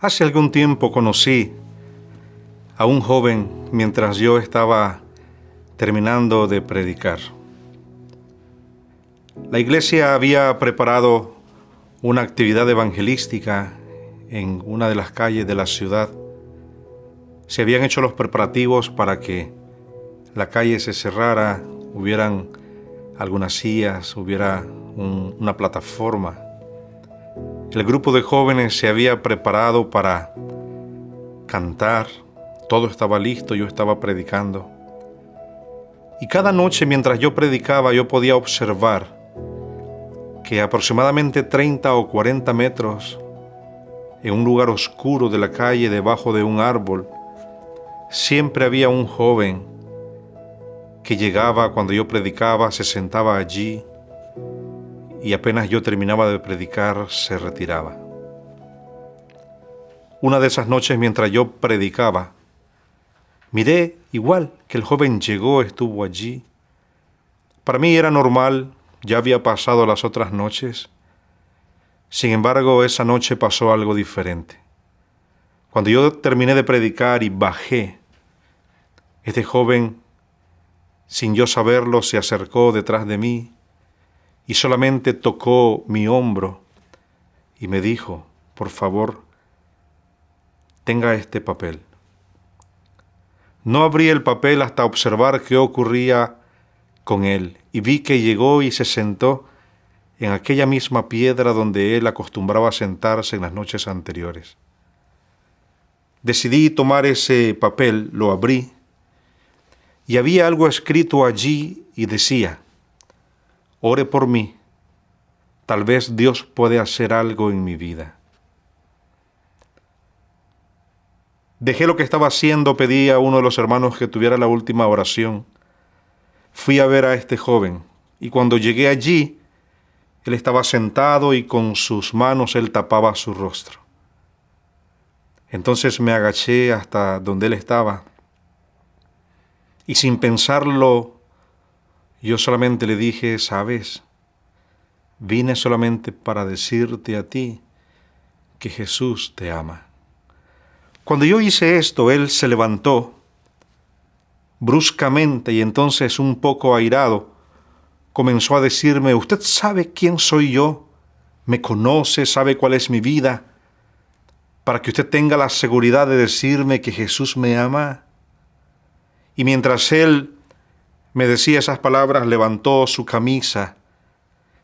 Hace algún tiempo conocí a un joven mientras yo estaba terminando de predicar. La iglesia había preparado una actividad evangelística en una de las calles de la ciudad. Se habían hecho los preparativos para que la calle se cerrara, hubieran algunas sillas, hubiera una plataforma. El grupo de jóvenes se había preparado para cantar, todo estaba listo, yo estaba predicando. Y cada noche mientras yo predicaba yo podía observar que aproximadamente 30 o 40 metros en un lugar oscuro de la calle, debajo de un árbol, siempre había un joven que llegaba cuando yo predicaba, se sentaba allí y apenas yo terminaba de predicar, se retiraba. Una de esas noches mientras yo predicaba, miré igual que el joven llegó, estuvo allí. Para mí era normal, ya había pasado las otras noches. Sin embargo, esa noche pasó algo diferente. Cuando yo terminé de predicar y bajé, este joven, sin yo saberlo, se acercó detrás de mí y solamente tocó mi hombro y me dijo, por favor, tenga este papel. No abrí el papel hasta observar qué ocurría con él y vi que llegó y se sentó en aquella misma piedra donde él acostumbraba sentarse en las noches anteriores. Decidí tomar ese papel, lo abrí y había algo escrito allí y decía, ore por mí, tal vez Dios puede hacer algo en mi vida. Dejé lo que estaba haciendo, pedí a uno de los hermanos que tuviera la última oración. Fui a ver a este joven y cuando llegué allí, él estaba sentado y con sus manos él tapaba su rostro. Entonces me agaché hasta donde él estaba y sin pensarlo, yo solamente le dije, ¿sabes? Vine solamente para decirte a ti que Jesús te ama. Cuando yo hice esto, él se levantó bruscamente y entonces un poco airado comenzó a decirme, ¿usted sabe quién soy yo? ¿Me conoce? ¿Sabe cuál es mi vida? Para que usted tenga la seguridad de decirme que Jesús me ama. Y mientras él me decía esas palabras, levantó su camisa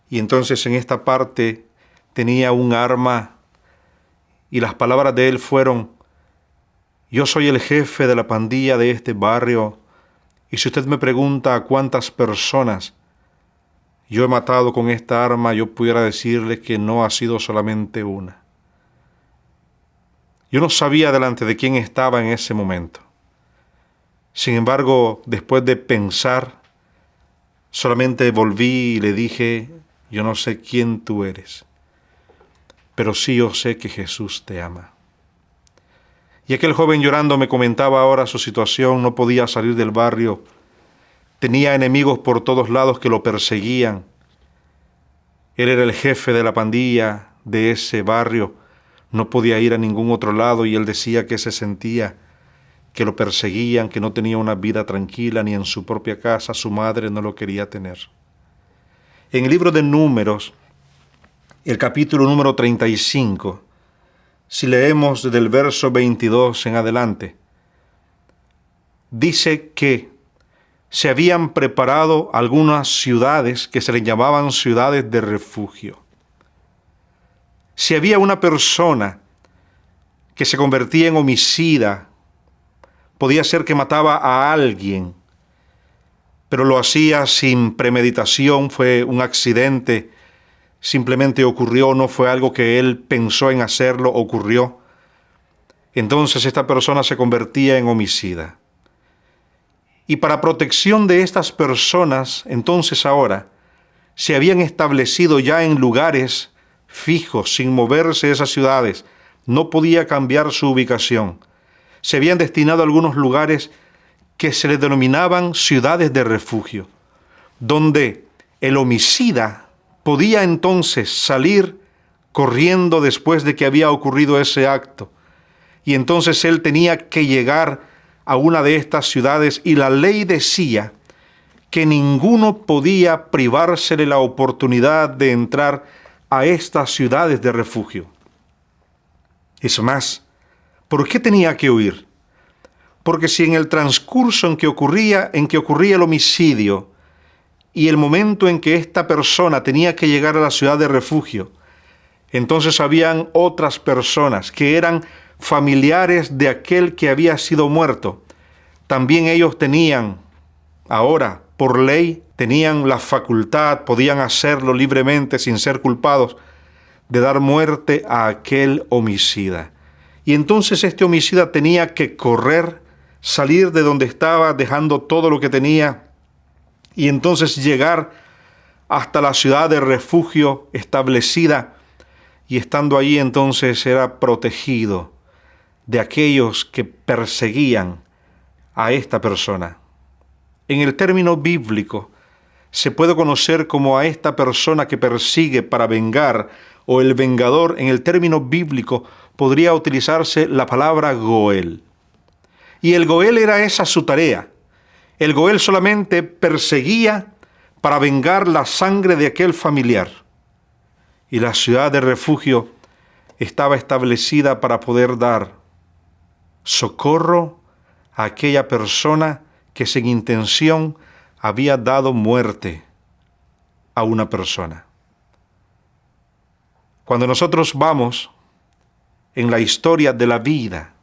y entonces en esta parte tenía un arma y las palabras de él fueron, yo soy el jefe de la pandilla de este barrio y si usted me pregunta a cuántas personas yo he matado con esta arma, yo pudiera decirle que no ha sido solamente una. Yo no sabía delante de quién estaba en ese momento. Sin embargo, después de pensar, solamente volví y le dije, yo no sé quién tú eres, pero sí yo sé que Jesús te ama. Y aquel joven llorando me comentaba ahora su situación, no podía salir del barrio, tenía enemigos por todos lados que lo perseguían. Él era el jefe de la pandilla de ese barrio, no podía ir a ningún otro lado y él decía que se sentía que lo perseguían, que no tenía una vida tranquila ni en su propia casa, su madre no lo quería tener. En el libro de Números, el capítulo número 35, si leemos desde el verso 22 en adelante, dice que se habían preparado algunas ciudades que se les llamaban ciudades de refugio. Si había una persona que se convertía en homicida, podía ser que mataba a alguien, pero lo hacía sin premeditación, fue un accidente, simplemente ocurrió, no fue algo que él pensó en hacerlo, ocurrió. Entonces esta persona se convertía en homicida. Y para protección de estas personas, entonces ahora, se habían establecido ya en lugares fijos, sin moverse de esas ciudades, no podía cambiar su ubicación. Se habían destinado a algunos lugares que se les denominaban ciudades de refugio, donde el homicida podía entonces salir corriendo después de que había ocurrido ese acto, Y entonces él tenía que llegar a una de estas ciudades y la ley decía que ninguno podía privársele la oportunidad de entrar a estas ciudades de refugio. Es más, ¿por qué tenía que huir? Porque si en el transcurso en que ocurría el homicidio y el momento en que esta persona tenía que llegar a la ciudad de refugio, entonces habían otras personas que eran familiares de aquel que había sido muerto. También ellos tenían, ahora, por ley, tenían la facultad, podían hacerlo libremente sin ser culpados, de dar muerte a aquel homicida. Y entonces este homicida tenía que correr, salir de donde estaba, dejando todo lo que tenía, y entonces llegar hasta la ciudad de refugio establecida, y estando allí entonces era protegido de aquellos que perseguían a esta persona. En el término bíblico se puede conocer como a esta persona que persigue para vengar, o el vengador. En el término bíblico podría utilizarse la palabra Goel. Y el Goel era esa su tarea. El Goel solamente perseguía para vengar la sangre de aquel familiar. Y la ciudad de refugio estaba establecida para poder dar socorro a aquella persona que sin intención había dado muerte a una persona. Cuando nosotros vamos en la historia de la vida,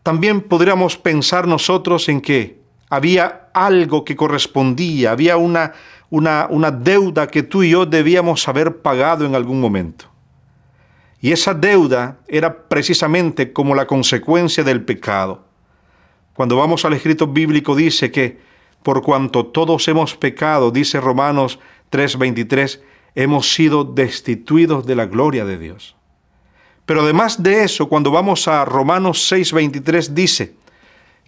también podríamos pensar nosotros en que había algo que correspondía, había una deuda que tú y yo debíamos haber pagado en algún momento. Y esa deuda era precisamente como la consecuencia del pecado. Cuando vamos al escrito bíblico dice que por cuanto todos hemos pecado, dice Romanos 3:23, hemos sido destituidos de la gloria de Dios. Pero además de eso, cuando vamos a Romanos 6:23 dice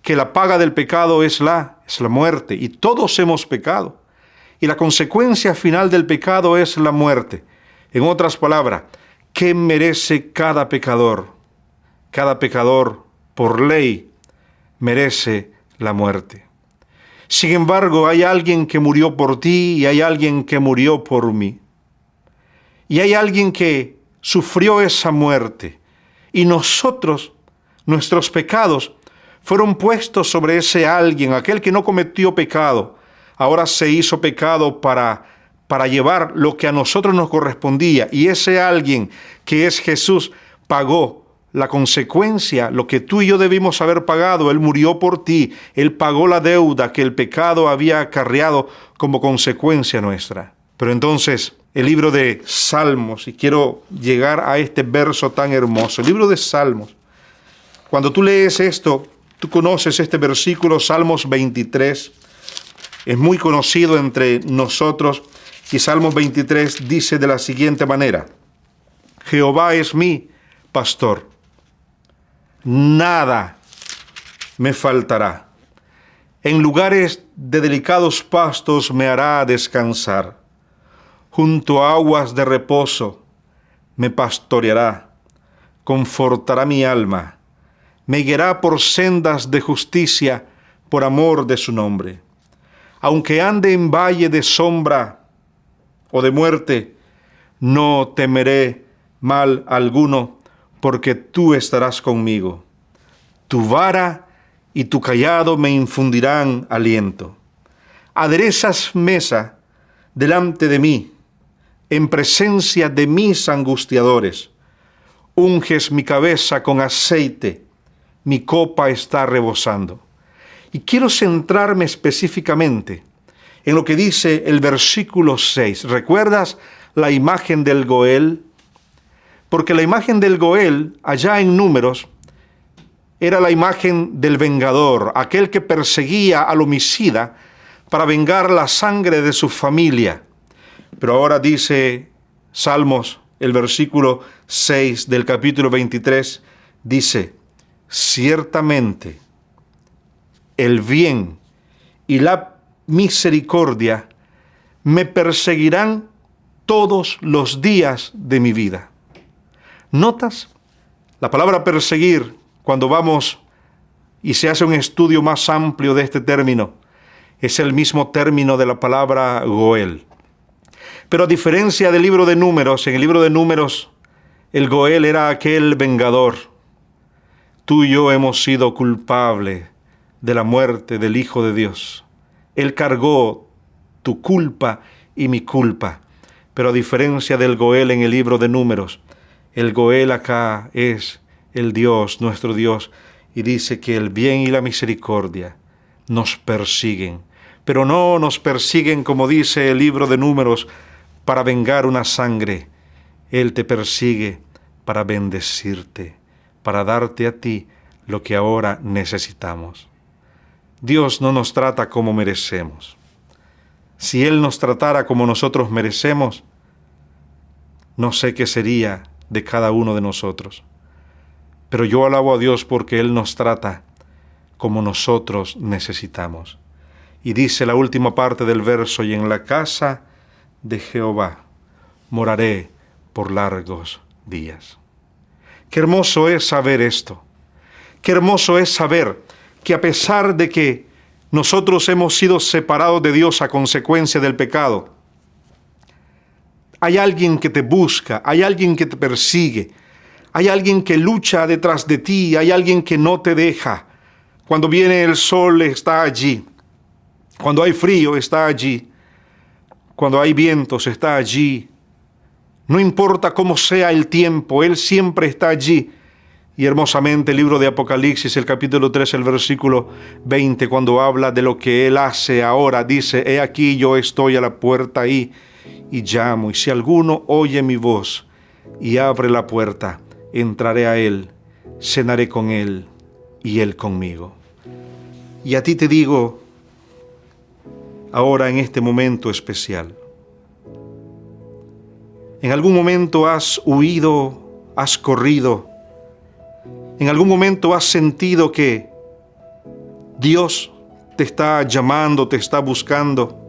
que la paga del pecado es la muerte, y todos hemos pecado. Y la consecuencia final del pecado es la muerte. En otras palabras, ¿qué merece cada pecador? Cada pecador, por ley, merece la muerte. Sin embargo, hay alguien que murió por ti y hay alguien que murió por mí. Y hay alguien que sufrió esa muerte. Y nosotros, nuestros pecados, fueron puestos sobre ese alguien, aquel que no cometió pecado. Ahora se hizo pecado para llevar lo que a nosotros nos correspondía. Y ese alguien, que es Jesús, pagó la consecuencia, lo que tú y yo debimos haber pagado. Él murió por ti. Él pagó la deuda que el pecado había acarreado como consecuencia nuestra. Pero entonces, el libro de Salmos, y quiero llegar a este verso tan hermoso, el libro de Salmos, cuando tú lees esto, tú conoces este versículo, Salmos 23, es muy conocido entre nosotros, y Salmos 23 dice de la siguiente manera: Jehová es mi pastor, nada me faltará. En lugares de delicados pastos me hará descansar. Junto a aguas de reposo me pastoreará, confortará mi alma, me guiará por sendas de justicia por amor de su nombre. Aunque ande en valle de sombra o de muerte, no temeré mal alguno, porque tú estarás conmigo. Tu vara y tu cayado me infundirán aliento. Aderezas mesa delante de mí, en presencia de mis angustiadores. Unges mi cabeza con aceite, mi copa está rebosando. Y quiero centrarme específicamente en lo que dice el versículo 6. ¿Recuerdas la imagen del Goel? Porque la imagen del Goel, allá en Números, era la imagen del vengador, aquel que perseguía al homicida para vengar la sangre de su familia. Pero ahora dice Salmos, el versículo 6 del capítulo 23, dice: ciertamente el bien y la misericordia me perseguirán todos los días de mi vida. ¿Notas La palabra perseguir, cuando vamos y se hace un estudio más amplio de este término, es el mismo término de la palabra Goel. Pero a diferencia del libro de Números, en el libro de Números, el Goel era aquel vengador. Tú y yo hemos sido culpables de la muerte del Hijo de Dios. Él cargó tu culpa y mi culpa. Pero a diferencia del Goel en el libro de Números, el Goel acá es el Dios, nuestro Dios, y dice que el bien y la misericordia nos persiguen. Pero no nos persiguen, como dice el libro de Números, para vengar una sangre. Él te persigue para bendecirte, para darte a ti lo que ahora necesitamos. Dios no nos trata como merecemos. Si Él nos tratara como nosotros merecemos, no sé qué sería de cada uno de nosotros. Pero yo alabo a Dios porque Él nos trata como nosotros necesitamos. Y dice la última parte del verso: y en la casa de Jehová moraré por largos días. Qué hermoso es saber esto. Qué hermoso es saber que a pesar de que nosotros hemos sido separados de Dios a consecuencia del pecado, hay alguien que te busca, hay alguien que te persigue, hay alguien que lucha detrás de ti, hay alguien que no te deja. Cuando viene el sol está allí, cuando hay frío está allí, cuando hay vientos está allí. No importa cómo sea el tiempo, Él siempre está allí. Y hermosamente el libro de Apocalipsis, el capítulo 3, el versículo 20, cuando habla de lo que Él hace ahora, dice: he aquí yo estoy a la puerta ahí y llamo, y si alguno oye mi voz y abre la puerta, entraré a Él, cenaré con Él y Él conmigo. Y a ti te digo, ahora en este momento especial, en algún momento has huido, has corrido, en algún momento has sentido que Dios te está llamando, te está buscando.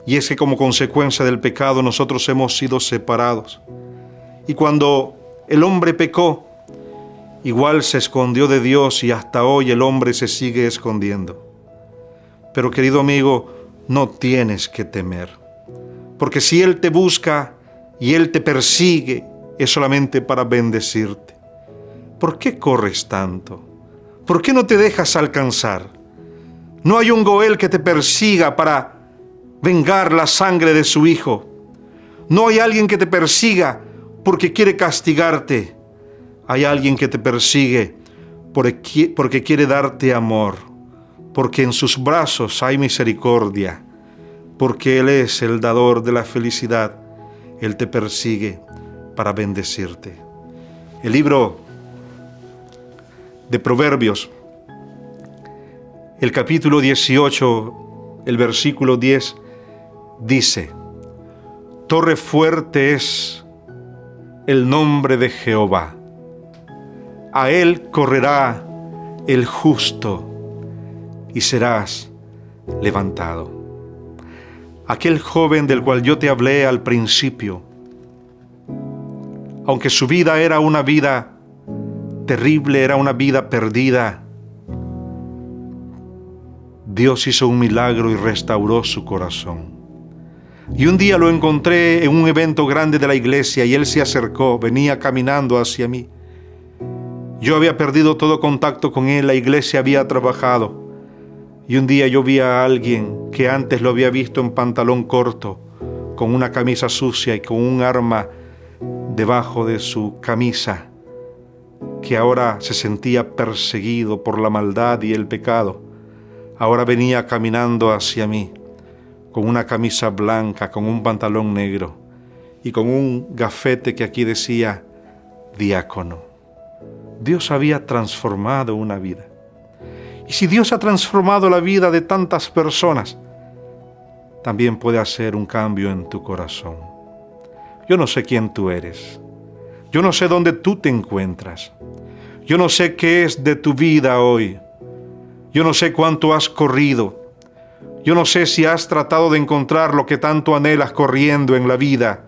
Y es que como consecuencia del pecado nosotros hemos sido separados. Y cuando el hombre pecó, igual se escondió de Dios, y hasta hoy el hombre se sigue escondiendo. Pero querido amigo, no tienes que temer. Porque si Él te busca y Él te persigue, es solamente para bendecirte. ¿Por qué corres tanto? ¿Por qué no te dejas alcanzar? No hay un Goel que te persiga para vengar la sangre de su Hijo. No hay alguien que te persiga porque quiere castigarte. Hay alguien que te persigue porque quiere darte amor, porque en sus brazos hay misericordia, porque Él es el dador de la felicidad. Él te persigue para bendecirte. El libro de Proverbios, el capítulo 18, el versículo 10, dice: torre fuerte es el nombre de Jehová. A Él correrá el justo y serás levantado. Aquel joven del cual yo te hablé al principio, aunque su vida era una vida terrible, era una vida perdida, Dios hizo un milagro y restauró su corazón. Y un día lo encontré en un evento grande de la iglesia y él se acercó, venía caminando hacia mí. Yo había perdido todo contacto con él, la iglesia había trabajado. Y un día yo vi a alguien que antes lo había visto en pantalón corto, con una camisa sucia y con un arma debajo de su camisa, que ahora se sentía perseguido por la maldad y el pecado. Ahora venía caminando hacia mí, con una camisa blanca, con un pantalón negro y con un gafete que aquí decía diácono. Dios había transformado una vida. Y si Dios ha transformado la vida de tantas personas, también puede hacer un cambio en tu corazón. Yo no sé quién tú eres. Yo no sé dónde tú te encuentras. Yo no sé qué es de tu vida hoy. Yo no sé cuánto has corrido. Yo no sé si has tratado de encontrar lo que tanto anhelas corriendo en la vida.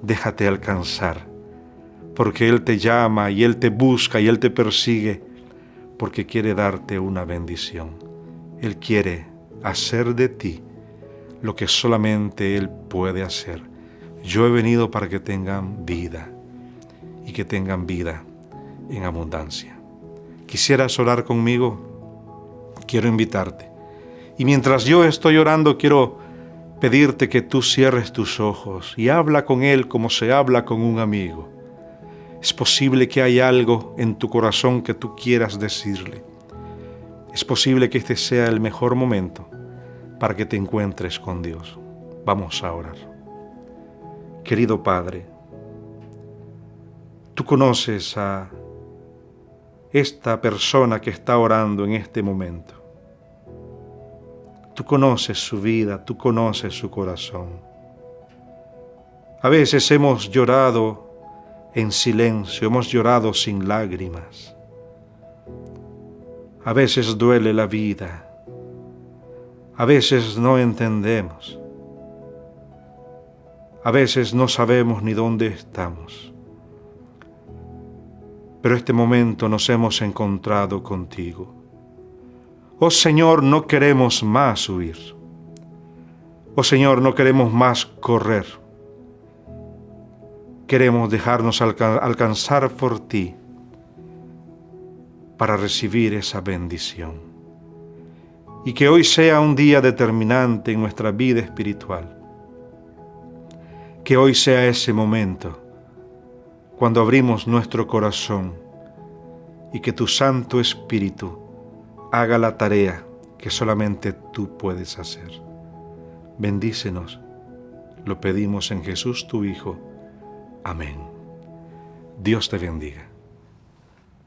Déjate alcanzar porque Él te llama y Él te busca y Él te persigue, porque quiere darte una bendición. Él quiere hacer de ti lo que solamente Él puede hacer. Yo he venido para que tengan vida y que tengan vida en abundancia. ¿Quisieras orar conmigo? Quiero invitarte. Y mientras yo estoy orando, quiero pedirte que tú cierres tus ojos y habla con Él como se habla con un amigo. Es posible que hay algo en tu corazón que tú quieras decirle. Es posible que este sea el mejor momento para que te encuentres con Dios. Vamos a orar. Querido Padre, tú conoces a esta persona que está orando en este momento. Tú conoces su vida, tú conoces su corazón. A veces hemos llorado en silencio, hemos llorado sin lágrimas. A veces duele la vida. A veces no entendemos. A veces no sabemos ni dónde estamos. Pero este momento nos hemos encontrado contigo. Oh Señor, no queremos más huir. Oh Señor, no queremos más correr. Queremos dejarnos alcanzar por ti para recibir esa bendición. Y que hoy sea un día determinante en nuestra vida espiritual. Que hoy sea ese momento cuando abrimos nuestro corazón y que tu Santo Espíritu haga la tarea que solamente tú puedes hacer. Bendícenos, lo pedimos en Jesús tu Hijo. Amén. Dios te bendiga.